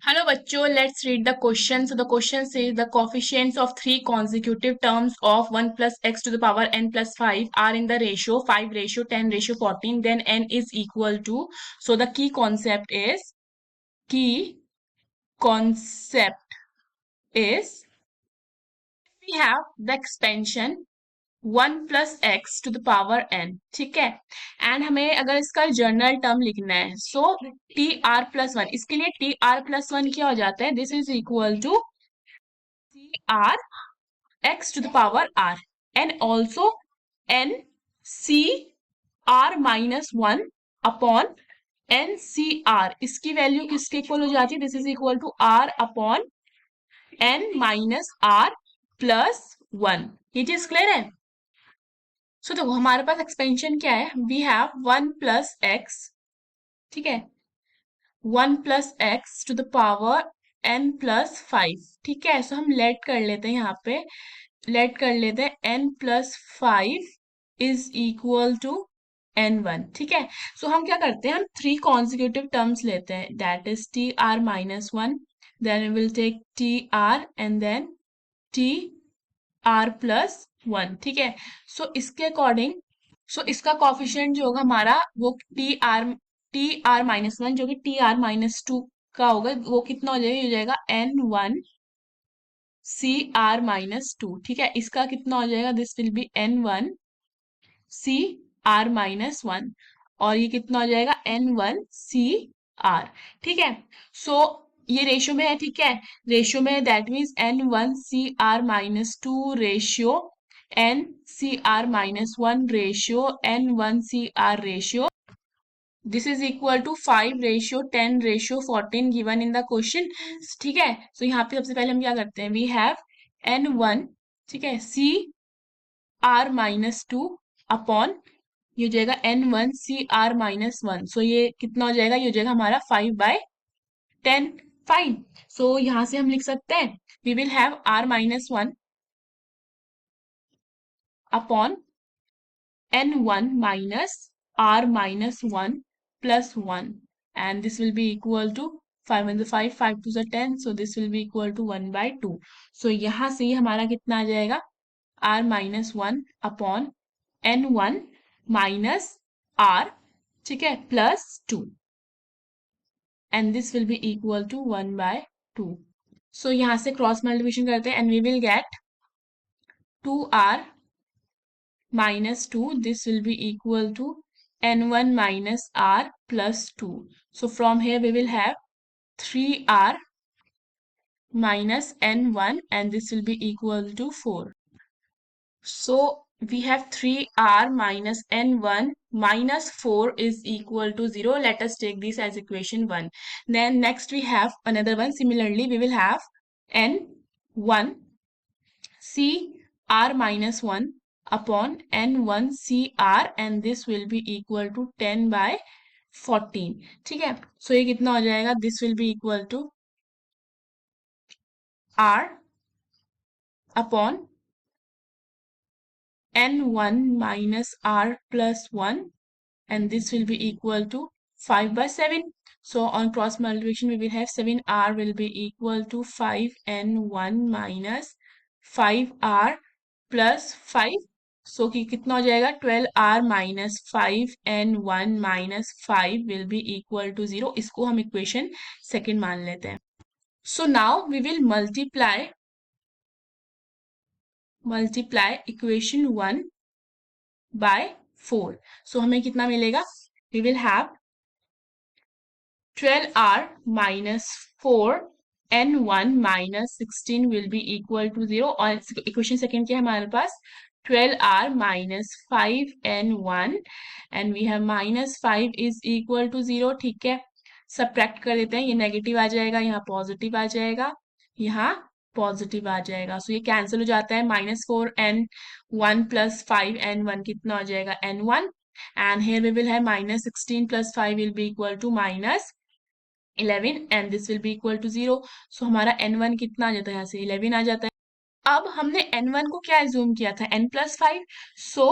Hello बच्चों, let's read the question. So the question says the coefficients of three consecutive terms of 1 plus x to the power n plus 5 are in the ratio 5 ratio 10 ratio 14. Then n is equal to. So the key concept is we have the expansion 1 plus x to the power n. ठीक है. And हमें अगर इसका general term लिखना है so T R plus one, इसके लिए T R plus one क्या हो जाता है, this is equal to C R x to the power r and also n c r minus 1 upon n c r, इसकी value किसके equal हो जाती है, this is equal to r upon n minus r plus 1. ये चीज clear है. सो देखो हमारे पास एक्सपेंशन क्या है, वी हैव 1 प्लस एक्स. ठीक है, 1 plus x to the power n plus 5. ठीक है, सो हम लेट कर लेते हैं, यहाँ पे लेट कर लेते हैं n plus 5 is equal to n1. ठीक है, सो हम क्या करते हैं, हम थ्री कॉन्जिक्यूटिव टर्म्स लेते हैं, that is T R minus one, then we will take T R and then T R plus one. ठीक है, सो इसके अकॉर्डिंग इसका कॉफिशिएंट जो होगा हमारा वो टी आर माइनस वन जो कि टी आर माइनस टू का होगा, वो कितना हो जाएगा, ये हो जाएगा N one C R minus two. ठीक है, इसका कितना हो जाएगा, this will be N one C R minus one, और ये कितना हो जाएगा एन वन सी आर. ठीक है, सो ये रेशियो में है. ठीक है, रेशियो में that means N one C R minus two ratio N C R minus one ratio N one C R ratio. This is equal to 5 ratio 10 ratio 14 given in the question. ठीक है, सो यहाँ पे सबसे पहले हम क्या करते हैं, वी हैव एन वन, ठीक है, C R minus two upon ये हो जाएगा N one C R minus one. So ये कितना हो जाएगा, ये हो जाएगा हमारा 5/10. फाइन, सो यहाँ से हम लिख सकते हैं we will have R minus one upon N one minus R minus one plus one, and this will be equal to 5 and 5 5 to the 10, so this will be equal to 1/2. so यहाँ से हमारा कितना आ जाएगा, r minus one upon N one minus r, ठीक है, plus two, and this will be equal to 1/2. so यहाँ से क्रॉस मल्टीप्लिकेशन करते हैं and we will get 2r minus 2, this will be equal to n1 minus r plus 2. So from here we will have 3r minus n1 and this will be equal to 4. So we have 3r minus n1 minus 4 is equal to 0. Let us take this as equation 1. Then next we have another one. Similarly we will have n1 c r minus 1 upon n1 cr and this will be equal to 10/14. ठीक है, सो ये कितना हो जाएगा, this will be equal to r upon n1 minus r plus 1 and this will be equal to 5/7. So on cross multiplication we will have 7r will be equal to 5n1 minus 5r plus 5. So कि कितना हो जाएगा, 12r minus 5n1 minus 5 will be equal to 0. इसको हम equation second मान लेते हैं. So now we will multiply equation 1 by 4. So हमें कितना मिलेगा, we will have 12r minus 4n1 minus 16 will be equal to 0. और इक्वेशन सेकंड क्या है हमारे पास, 12r minus 5n1 and we have minus 5 is equal to 0. ठीक है, subtract कर देते हैं, ये नेगेटिव आ जाएगा, यहाँ पॉजिटिव आ जाएगा, यहाँ पॉजिटिव आ जाएगा. सो ये कैंसिल हो जाता है, माइनस 4n1 प्लस 5n1 कितना हो जाएगा n1 and here we will have minus 16 plus 5 will be equal to minus 11 and this will be equal to 0. so हमारा n1 कितना आ जाता है, यहाँ से 11 आ जाता है. अब हमने n1 को क्या एज्यूम किया था, n+5. सो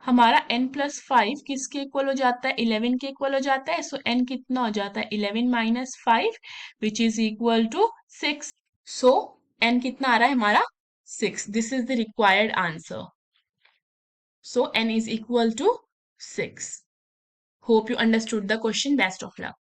हमारा n प्लस 5 किसके इक्वल हो जाता है? 11 के इक्वल हो जाता है। सो n कितना हो जाता है? 11 minus 5 which is equal to 6। So n कितना आ रहा है हमारा? 6। This is the required answer. So n is equal to 6. Hope you understood the question. Best of luck.